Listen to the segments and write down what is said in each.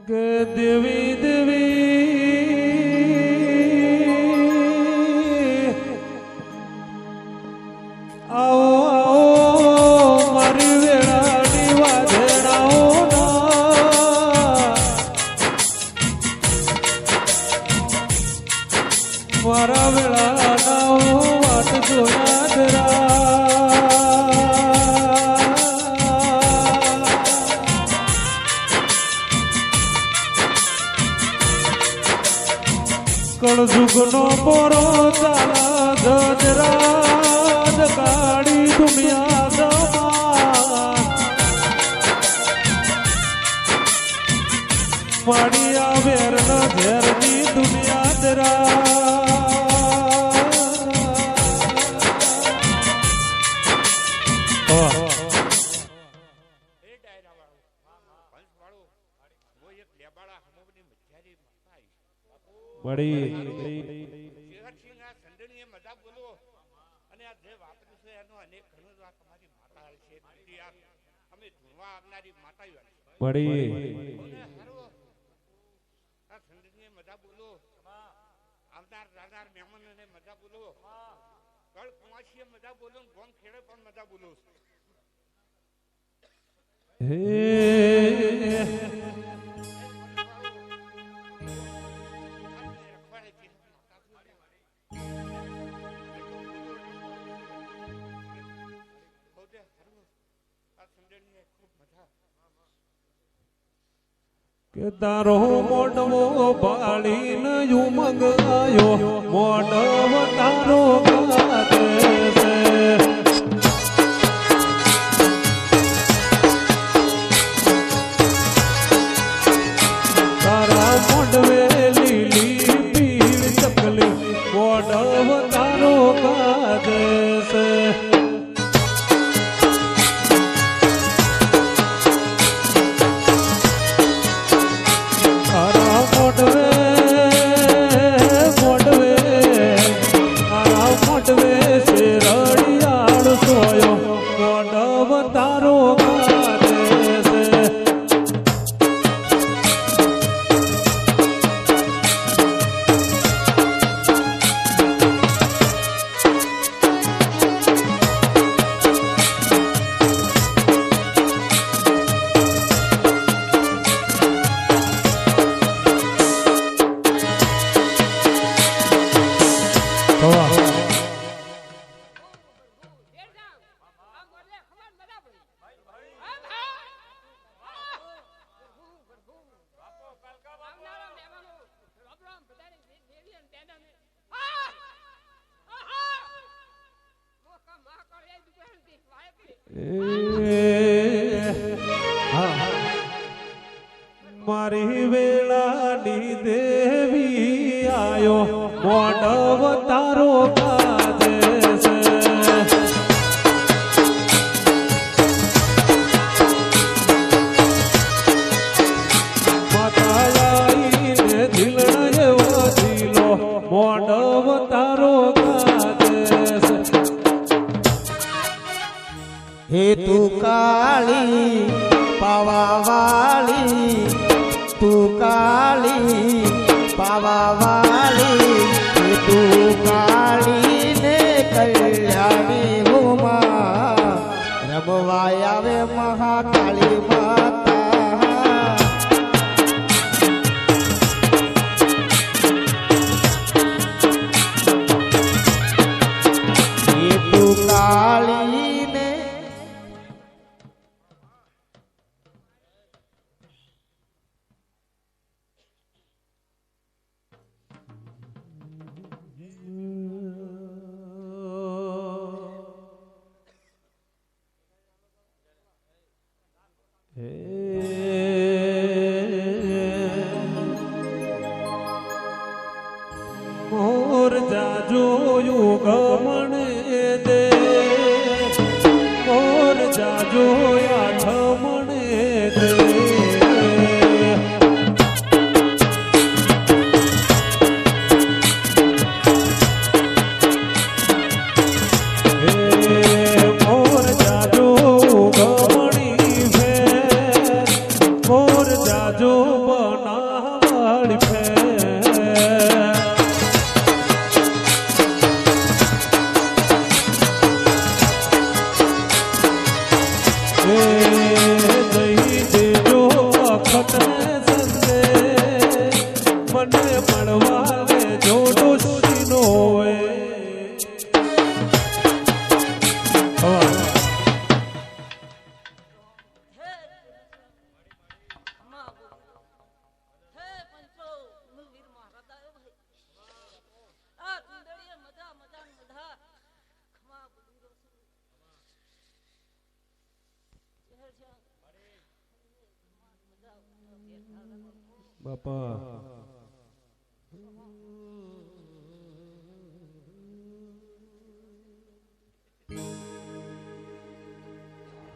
કે દેવી દેવી આવો આવો મારી વેળાની વાજણાઓ મારા વેળાના વાટ જોયા ધરા કળજુગનો પોરો ચાલા ધજરાજ કાળી દુનિયા દમા માડિયા વેરના ઘેરની દુનિયા દરા કે તારો મોઢવો બાળીને ઉમંગ આયો મોઢવ તારો ગાતે છે તારા મોઢવે લીલી પીળ ચકલી મોઢવ તારો ગાતે છે મારી વેળાની દેવી આયો મોઢવ તારો કાજે છે માતા આઈને દિલણ એવો દિલો મોઢવ તારો કાજે છે હે તું કાળી પાવા વાળી તું કાળી પાવા વાળી તું કાળી ને કલ્યાણી હોમાં રમવાય આવે મહાકાળી માતા તું કાળી ને મોર જાજો યુગમણે દે મોર જાજો આઠમણે દે મોર જાજો ગમણી ભે મોર જાજો બન એ દઈ દેજો અખતને સંદે મને મળવા લેજો ડોશીનો હોય. બાપા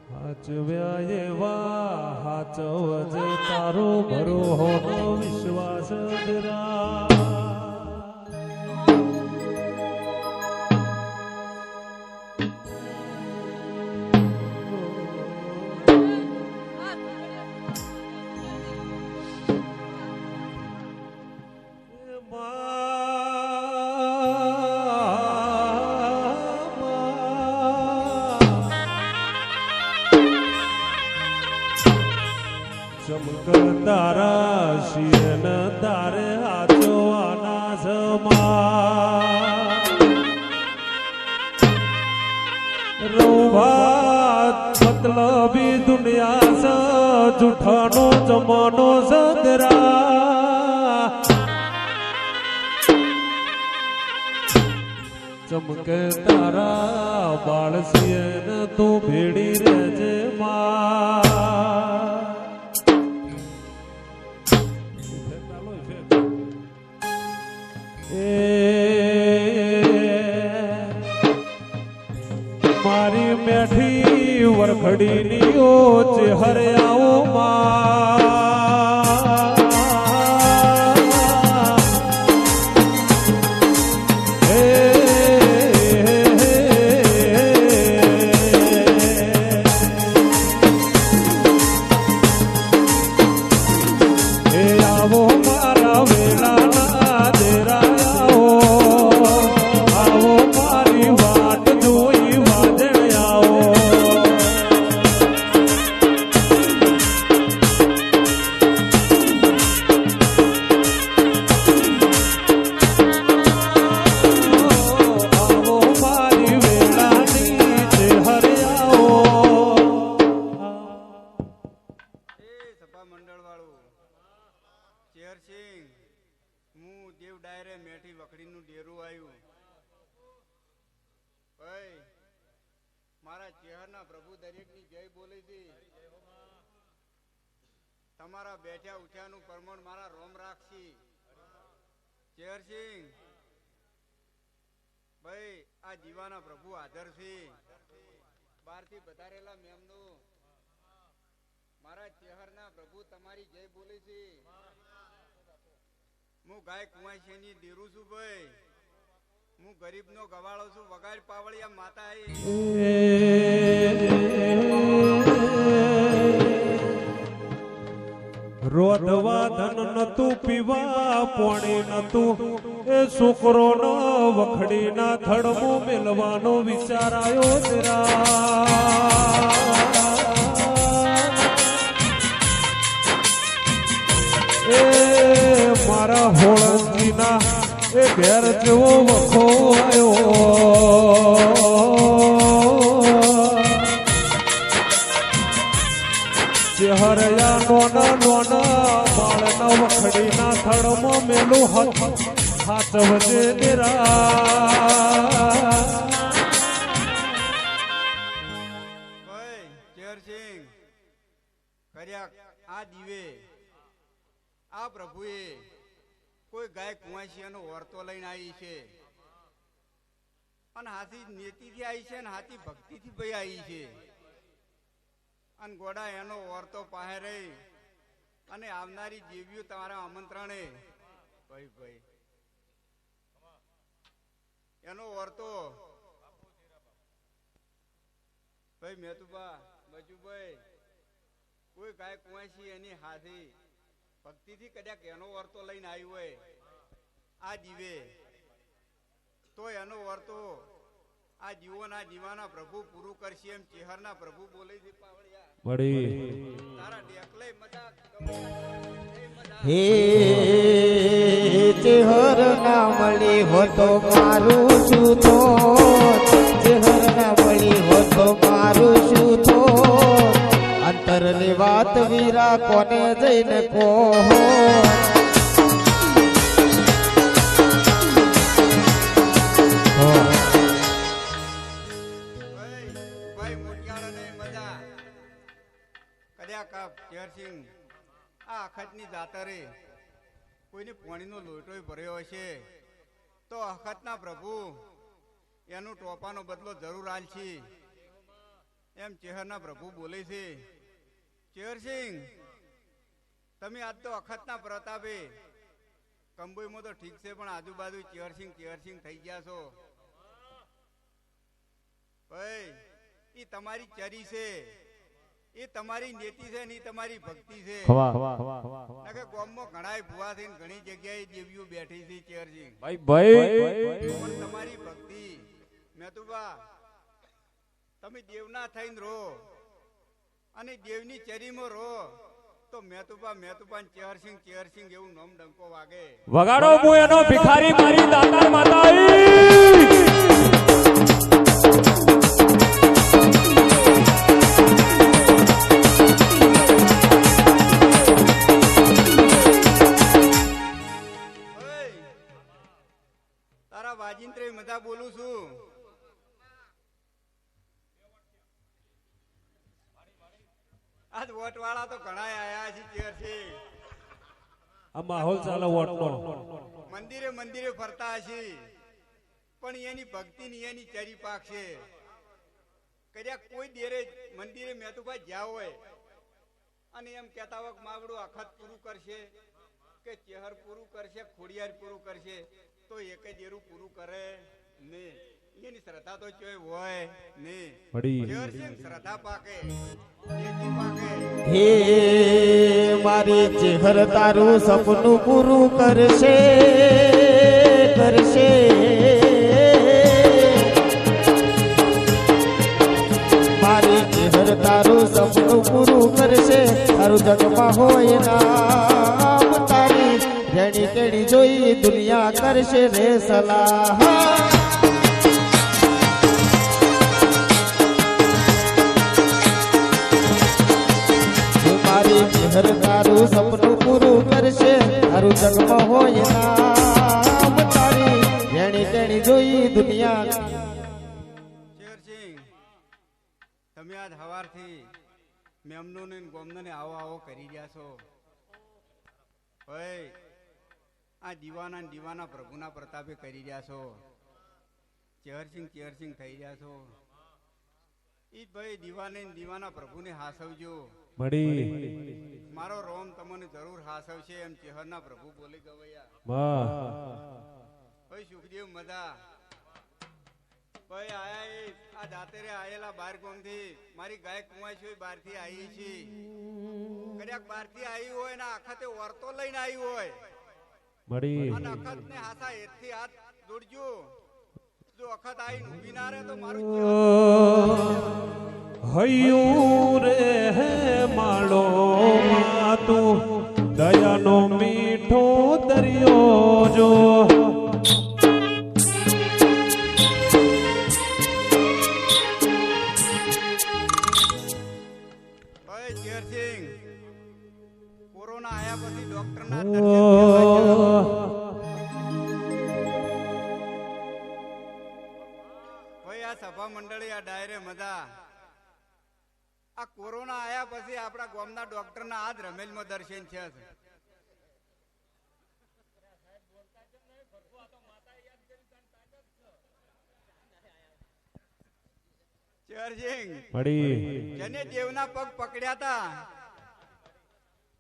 હાચવ્યા એવા હાચવજે તારો ભરોહોનો વિશ્વાસ ધરા. ચમક તારા શિયન તારે હાચવાના સમા રોવાત મતલબી દુનિયા સ જૂઠાનો જમાનો સદરા. ચમક તારા બાળ શિયન તું ભેડી રહેજે મા. મારી મેઠી વરખડીની ઓચ હરિયાઓ આવો મારા વેલાના દેરાયાઓ આવો મારી વાટ જોઈ વાજણ્યાઓ. આવો મારી વેલાની જે હરિયાઓ. સભા મંડળ વાળું ચેરસિંહ હું દેવ ડાયરે મેઠી વખડીનું ડેરું આવ્યું. ભાઈ મારા ચેહરના પ્રભુ દરેકની જય બોલી હતી. તમારા બેઠ્યા ઉઠ્યાનું પ્રમાણ મારા રોમ રાખશી. ચેરસિંહ ભાઈ આ જીવાના પ્રભુ હાજર છે. બહારથી પધારેલા મેમનું મારા ચેહરના પ્રભુ તમારી જય બોલે છે. હું ગાય કુંવાશીની ડેરું છું ભાઈ. હું ગરીબનો ગવાળો છું. વગાડ પાવળિયા માતા રોધવા ધન નતું પીવા પાણી નતું એ છોકરો ન વખડીના થડમો મેલવાનો વિચાર આવ્યો તેરા. એ મારા હોળંગીના એ ઘેર જેવો વખો આવ્યો. હરયા નોના નોના બાળના વખડીના થડમાં મેલું હાથ વજે દેરા. ભાઈ ચેરસિંહ કર્યા આ દીવે આ પ્રભુએ કોઈ ગાય કુંવાશીયાનો વર્તો લઈને આવી છે અને હાથી નેતિથી આવી છે અને હાથી ભક્તિથી ભાઈ આવી છે. અને ગોડા એનો વર્તો પાસે રહી અને આવનારી દેવીઓ તમારા આમંત્રણે ભાઈ ભાઈ એનો વર્તો ભાઈ મેતુબા બચુભાઈ કોઈ ગાય કુંવાશી એની હાથી ભક્તિથી કદાચ એનો વર્તો લઈને આવ્યો હોય આ દીવે તો એનો વર્તો આ જીવન આ જીવાના પ્રભુ પૂરું કરશે એમ ચેહરના પ્રભુ બોલે છે પાવડિયા. મળી તારા ડેકલે મજા હે ચેહર ના મળી હો તો મારું શું તો ચેહર ના મળી હો તો મારું શું તો અંતરની વાત વીરા કોને જઈને કહો ભાઈ મોટિયાળાને મજા કદ્યા કાપ ચેરસિંહ આ અખતની જાતરે કોઈને પાણીનો લોટોય ભર્યો હશે તો અખતના પ્રભુ એનું ટોપાનો બદલો જરૂર આલશે એમ ચેહરના પ્રભુ બોલે છે. ચેરસિંહ તમે આજ તો અખતના પ્રતાપે કંબોઈમાં તો ઠીક છે પણ આજુબાજુ ચેરસિંહ થઈ ગયા છો. ભાઈ એ તમારી ચરી છે, એ તમારી નેતિ છે ને એ તમારી ભક્તિ છે. નકે ગામમાં ઘણાય ભુવા થઈને ઘણી જગ્યાએ દેવીઓ બેઠી છે ચેરસિંહ, પણ તમારી ભક્તિ મેતુબા તમે દેવના થઈને રહો અને દેવની ચરીમાં રહો તો મેતુબા ચેરસિંહ એવું નામ ડંકો વાગે. વગાડો હું એનો ભિખારી મારી દાતાર માતા તારા વાજિંત્રે મજા બોલું છું. આજ વોટ વાળા તો ઘણા આયા છે ચેરસિંહ. આ માહોલ ચાલે વોટનો. મંદિરે ફરતા હશે પણ એની ભક્તિ ની એની ચરી પાક છે. કદાચ કોઈ દેરે મંદિરે મેતુભાઈ જ્યાં હોય અને એમ કહેતા હોય માગડું અખત પૂરું કરશે કે ચેહર પૂરું કરશે ખોડિયાર પૂરું કરશે તો એક જ દેરું પૂરું કરે ને એની શ્રદ્ધા તો ચોય હોય ને ચેરસિંહ શ્રદ્ધા પાકે હે મારી ચેહર તારું સપનું પૂરું કરશે મારી ચેહર તારું સપનું પૂરું કરશે તારું જગમાં હોય નામ તારી રેણી કેણી જોઈ દુનિયા કરશે રે સલાહ. મારી ચેહર તારું સપનું પૂરું કરશે તારું જગમાં હોય નામ તારી રેણી કેણી જોઈ દુનિયા. ચેરસિંહ તમે આજ હવારથી મેમનો ને ગોમનો ને આવો કરી રહ્યા છો. ભાઈ આ દીવાના પ્રભુના પ્રતાપે કરી રહ્યા છો. ચેરસિંહ થઈ રહ્યા છો. ઈ ભાઈ દીવાના પ્રભુને હાસવજો. મારો રોમ તમને જરૂર હાસવશે એમ ચેહરના પ્રભુ બોલી ગવૈયા. ભાઈ સુખદેવ મજા ભાઈ આયા આ જાતરે આયેલા બાર ગામથી મારી ગાય કુંવાઈ બાર થી આવી છે. કદાચ બાર થી આવી હોય ને આખતે વર્તો લઈને આવી હોય અને અખત ને હાસા હેઠથી હાથ જોડજો. જો અખત આવી ઊભી ના રહે તો મારું હૈયું રે હે માળો માતું દયાનો મીઠો દરિયો જો. ચેરસિંહ કોરોના આયા પછી ડોક્ટર ના ભાઈ આ સભા મંડળી આ ડાયરે મજા આ કોરોના આયા પછી આપણા ગામના ડોક્ટર ના આજ રમેલમાં દર્શન છે. જેને દેવના પગ પકડ્યા હતા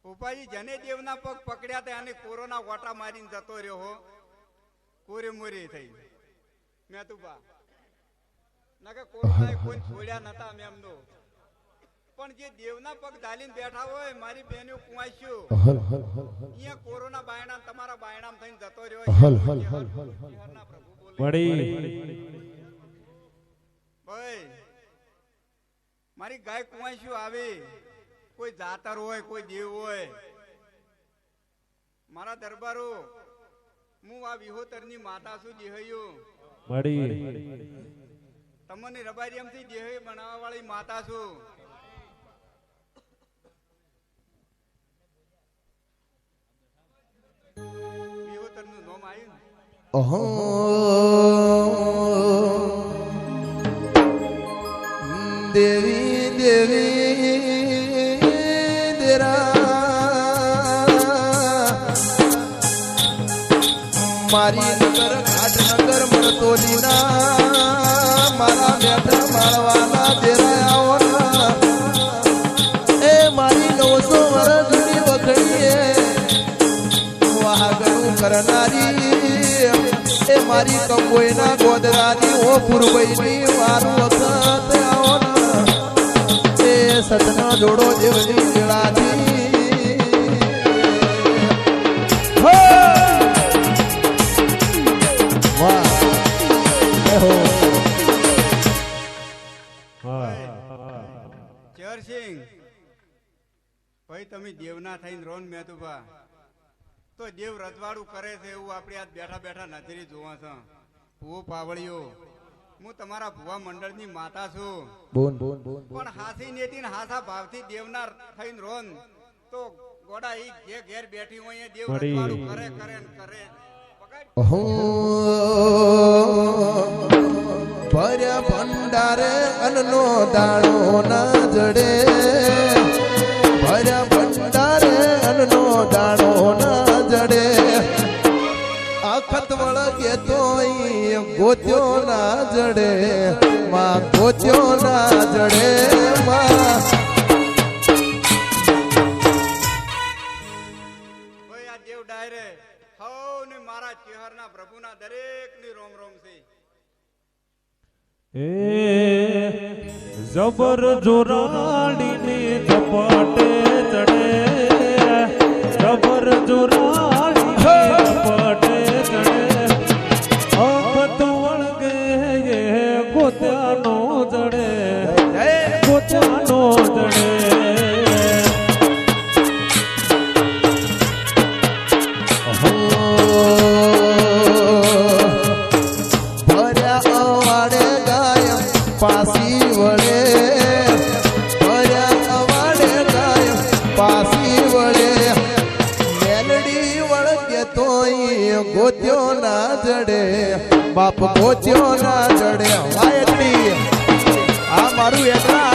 ઉપાજી જેને દેવના પગ પકડ્યા હતા અને કોરોના વોટા મારીને જતો રહ્યો હો કોરે મોરે થઈ મેતુબા નકે કોરોના કોઈ છોડ્યા નતા મેમનો પણ જે દેવના પગ ધાલીને બેઠા હોય મારી બહેનો કુવાસ્યો અહીંયા કોરોના બાયણા તમારા બાયણામ થઈને જતો રહ્યો. મારી ગાય કુંવાઈશું આવે, કોઈ જાતર હોય, કોઈ દેવ હોય, મારા દરબારો, હું આ વિહોતરની માતા છું. દેહયો તમને રબારિયમથી દેહ બનાવવા વાળી માતા છું. વિહોતરનું નામ આવ્યું ને? ઓહો દેવી દેવી દેરા મારી નગર ઘાટનગર મરતોલીના મારા બેઠા મારવાના દેરાયાઓના એ મારી 900 વર્ષની વખડીએ વાહગણું કરનારી એ મારી કંબોઈના ગોદરાની ઓ પુરવઈની મારું વખત આવો એ સતના જોડો દેવની વેળાની વાહ હો ચેરસિંહ ભાઈ, તમે દેવના થઈને રોન મેતુભા તો દેવ રજવાડું કરે છે એવું આપણે આજ બેઠા બેઠા નજરી જોવા છે. ભૂવો પાવળિયો, હું તમારા ભુવા મંડળની માતા છું. બોન બોન બોન પણ હાસી નેતી ને હાસા ભાવથી દેવના થઈને રોન તો ગોડા ઈ જે ઘેર બેઠી હોય એ દેવ રજવાડું કરે કરે ને કરે. ઓહો ભર્યા ભંડારે અન્નનો દાણો ના જડે, ભર્યા ભંડારે અન્નનો દાણો ના જડે, અખત વળગે તોય ગોત્યો ના જડે, માં ગોત્યો ના જડે માં. ભાઈ આ દેવ ડાયરે હવ ને મારા ચેહરના પ્રભુના દરેકની રોમ રોમ છે. એ જબર જોરાડીને ઝપાટે ચડે, જબર જોરાડીને ઝપાટે ચડે, અખત વળગે એ ગોત્યાનો જડે, ગોત્યાનો જડે. પાસી વળે ભર્યા અવાડે ગાય પાસી વળે, મેલડી વળગે તોય ગોત્યો ના જડે, બાપ ગોત્યો ના જડે. વાયડી આ મારું એકલા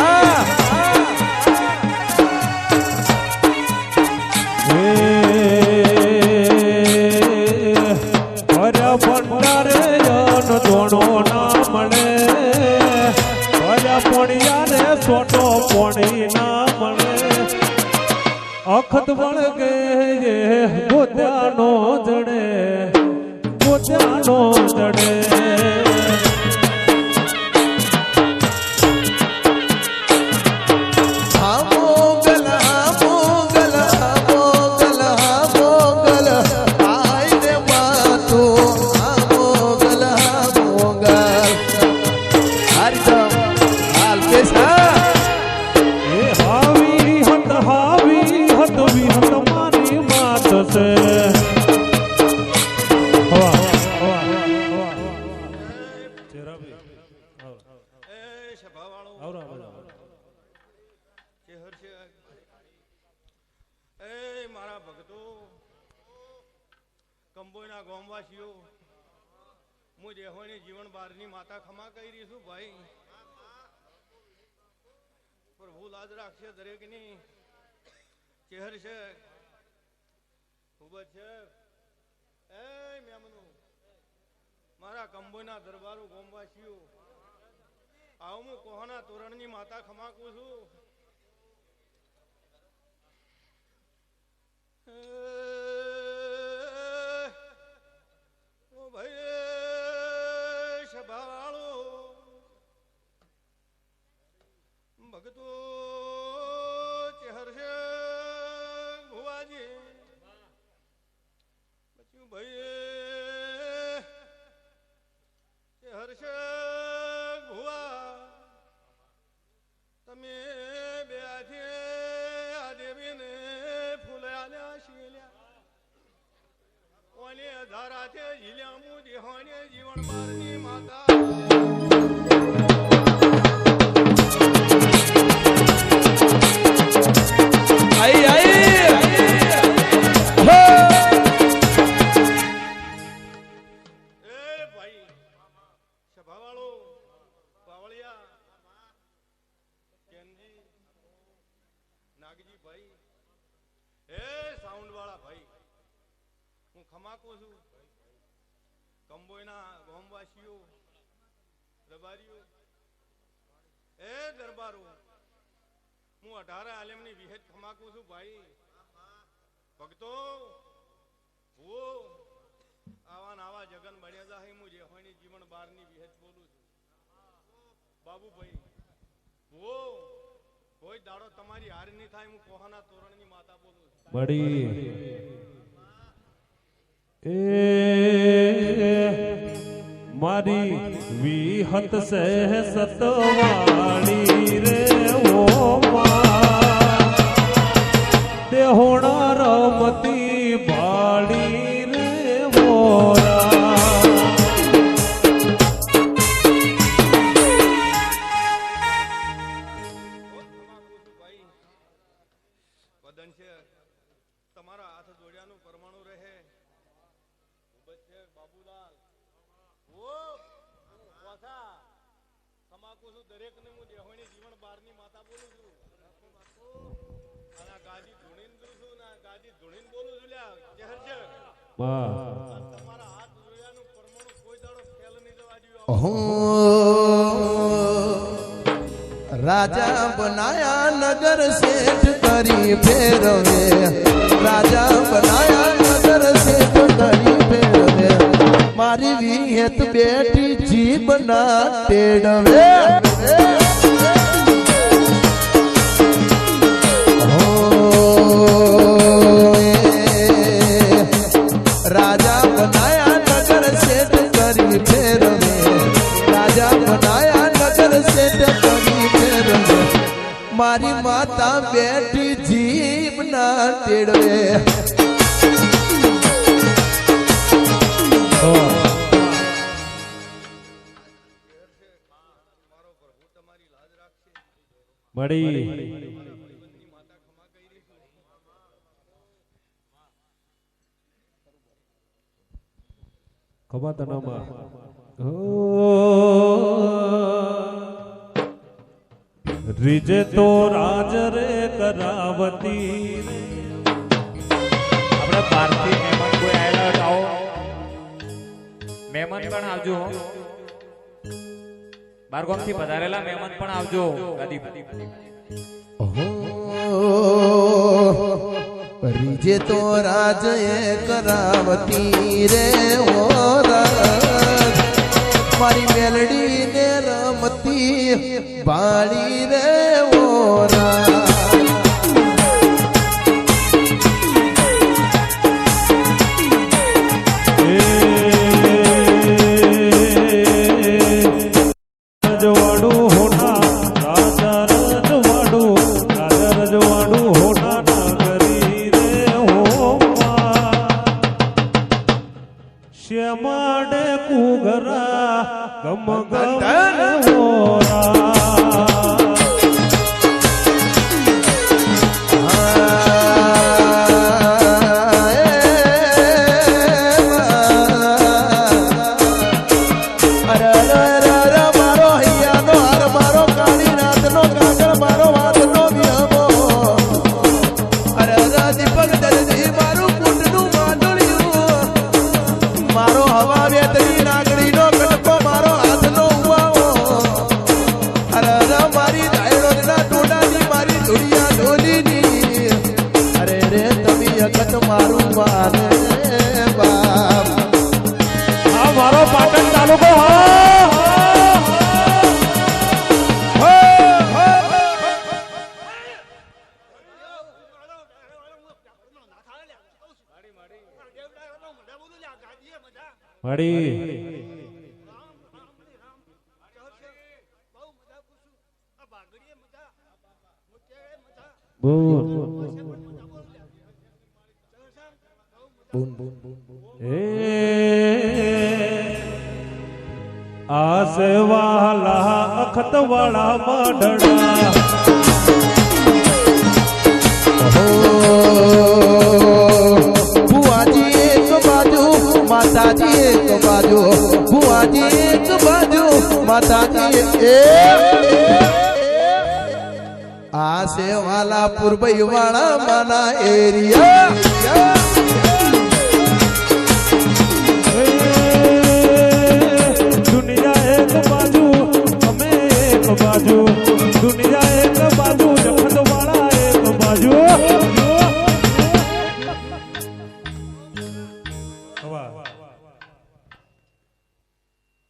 ભર્યા ભંડારે ધોણો ના મળે, પોણિયારે સોટો પોણી ના મળે, અખત વળગે ગોત્યાનો જડે, ગોત્યાનો જડે. મારા ભક્તો કંબોઈના ગામવાસીઓ, હું દેહોની જીવન બારની માતા ખમા કહી રહી છું. ભાઈ પ્રભુ લાજ રાખશે દરેકની. ચેહર છે ખૂબ જ છે એ મેમનો મારા કંબોઈના દરબારો ગામવાસીઓ, આવું હું કોહના તોરણની માતા ખમાકું છું. ભાઈ સભાવાળો ભગતો ચેહર છે ભુવાજી, પછી ભાઈ ચેહર છે ભુવા, તમે ધારાથે ઝીલ્યામું દેહોને જીવન બારની માતા આઈ આઈ કંબોયના ગોમવાસીઓ દરબારીઓ એ દરબારો હું 18 આલેમની વિહેત ખમાકું છું ભાઈ ભક્તો ઓ આવા નાવા જગન બન્યા જાય હું જે હોય જીવન બારની વિહેત બોલું છું બાબુભાઈ ઓ કોઈ દાડો તમારી હાર નહીં થાય હું કોહાના તોરણની માતા બોલું છું બડી એ મારી વિહત સે સતવાણી રે ઓ માં દેહોણા રમતી ભાળી રે મોરા તમારા હાથ જોડ્યાનું પરમાણુ રહે બાબુલાલ ઓ વાસા તમાકુ છું દરેક ને હું દેહોની જીવન બારની માતા બોલું છું આ ગાદી ધૂણીને છું ના ગાદી ધૂણીને બોલું છું લ્યા જહર છે તમારા હાથ જોડ્યાનું પરમાણુ કોઈ દાડો ફેલ નહીં જવા દીધો રાજા બનાયા નગર શેઠ કરી ફેરવે રાજા બનાયા નગર શેઠ કરી ફેરવે મારી વિહેત બેટી જીભ ના તેડવે રાજા બનાયા નગર શેઠ કરી ફેરવે રાજા બનાયા નગર શેઠ કરી ફેરવે મારી માતા બેટી જીભ ના તેડવે મળી ખબર તનામાં રીજે તો રાજ રે કરાવતી આપણે બહારથી મહેમાન કોઈ આવેલા આવો મહેમાન પણ આવજો બારગામથી પધારેલા મહેમાન પણ આવજો ગાદી રીજે તો રાજ એ કરાવતી રે ઓ રાજ મારી મેલડી ને રમતી બાળી રે ઓ રાજ રજવાડું હોના રાજા રજવાડું રાજા રજવાડું હોના નગરી રે હો શ્યામાડે કુગરા ગમ ગમ હોરા મારું મારે બાપ આ મારો પાટણ તાલુકો મળી બોલ એ આસવાલા અખત વાળા માઢડા बुआजी एक बाजू माताजी एक बाजू बुआजी एक बाजू माताजी आसे वाला पुरबई वाला माना एरिया दुनिया एक बाजू અમે એક બાજુ દુનિયા એક બાજુ જખત વાળા એક બાજુ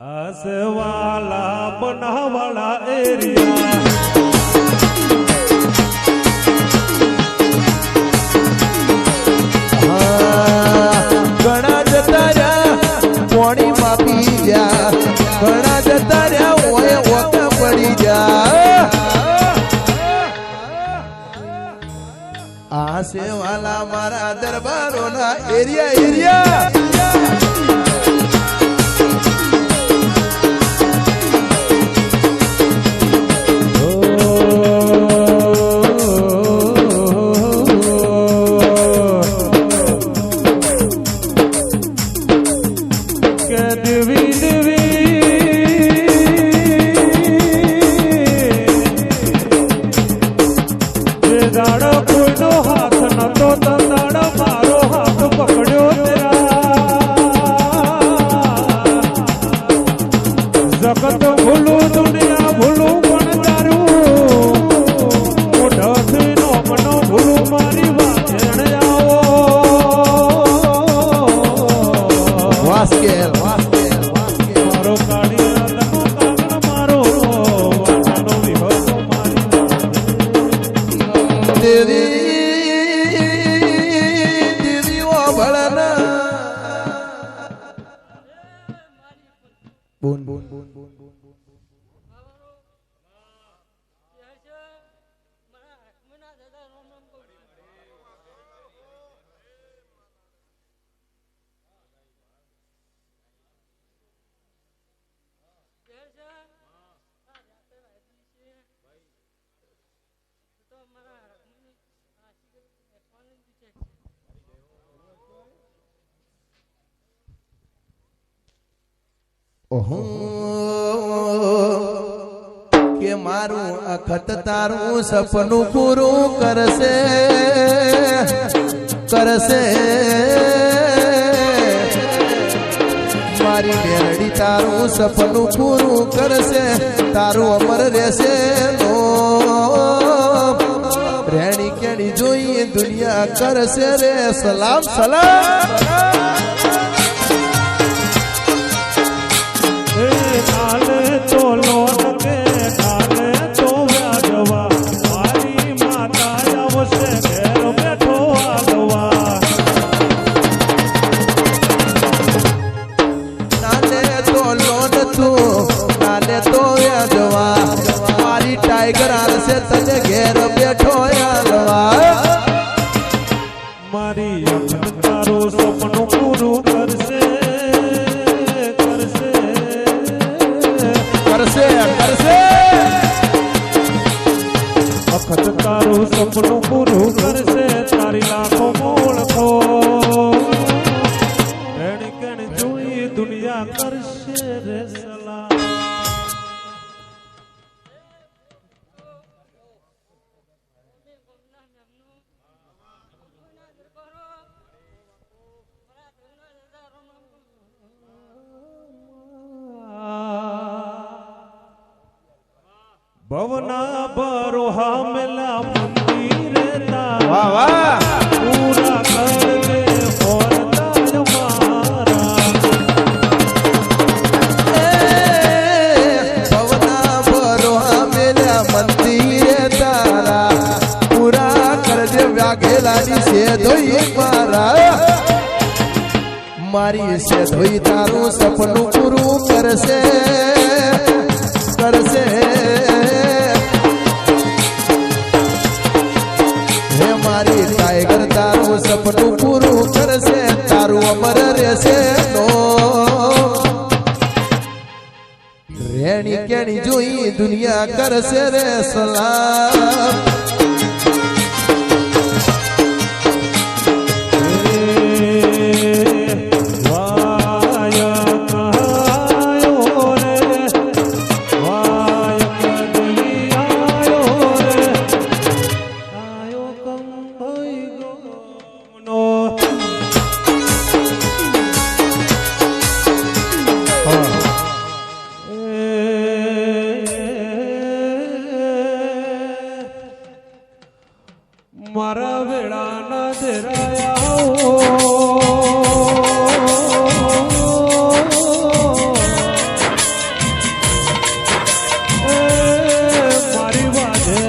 આસવાલા બનાવાળા એરિયા ઘણા જતા રહ્યા પોણી માપી ગયા ઘણા જતા રહ્યા ઓય ઓકા પડી ગયા આ સેવાલા મારા દરબારોના એરિયા જગત ભૂલું દુનિયા ભૂલું પણ તારું મોઢાથી નો મનો ભૂલું મારી વાચણ આવો વાસ્કેલ મારો કાઢી રતનો કાગળ મારો વાચનો વિહો મારી દેવી ઓ ભળના બોન કે મારું અખત તારું સપનું પૂરું કરશે મારી મેરડી તારું સપનું પૂરું કરશે તારું અમર રહેશે નો રેણી કેણી જોઈએ દુનિયા કરશે રે સલામ કાલે તો લોન કે કાલે તો વ્યાજવા મારી માતા આવશે ઘેર બેઠો આગવા નાલે તો લોન તું નાલે તો વ્યાજવા મારી ટાઈગર આરસે તને ઘેર બેઠો આગવા મારી અખત તારું સપનું પૂરું કરશે અખત તારું સપનું પૂરું કરશે તારી લાખો મોળખો રેણી કેણી જોઈ દુનિયા કરશે રે સલામ ભવના બરોહા મેલા મંદિરે વાહ વાહ પૂરા કરજે ફોરદાન મારા ભવના બરોહા મેલા મંદિરે તારા પૂરા કરજે વ્યાઘેલાની છે ધોઈ મારા મારી છે ધોઈ તારું સપનું પૂરું કરશે હે મારી ટાઈગર તારું સપનું પૂરું કરશે જેની જોઈ દુનિયા કરશે રે સલામ મારા વેળા ના ધેરાયા મારી વાજે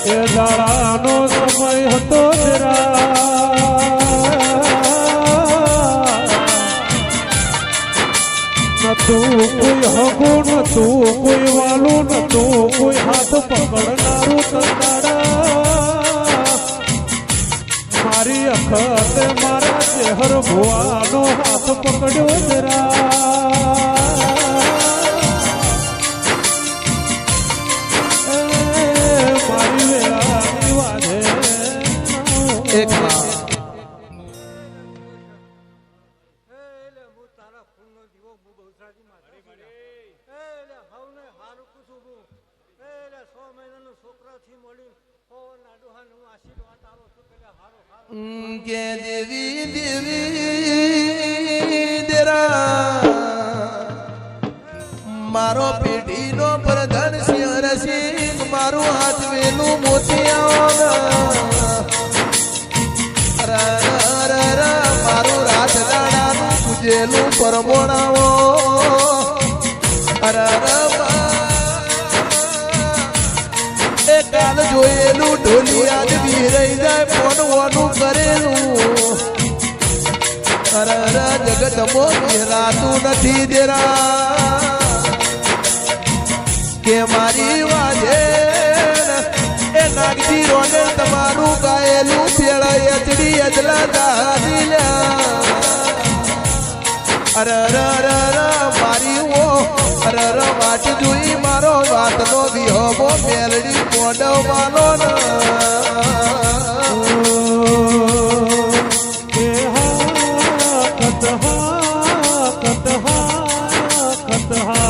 એ દાડાનો સમય હતો નતું કોઈ હગું નતું કોઈ વાલું નતું કોઈ હાથ પકડનારું કંટાળા મારી અખત મારા ચહેર ભુવાનો હાથ પકડ્યો જરા મારી વેળાની વાજે એક કે દેવી દેવી દેરા મારો પેઢીનો પ્રધાન સિંહ રસિક મારું હાથ વેલું મોતિયા મારું રાત દાડાનું પૂજેલું પરમોણાવો એ કાલ જોયેલું ઢોલિયાદ વિહરાઈ જાય પોનવાનું કરેલું જગત મોરાતું નથી દેરા કે મારી વાજે એ નાગજી રોને તમારું ગાયેલું પેળા એચડી અજલા દાદીલ્યા મારી ઓ વાટ જોઈ મારો વાતનો વિહોમો મેલડી મોડવાનો કતહા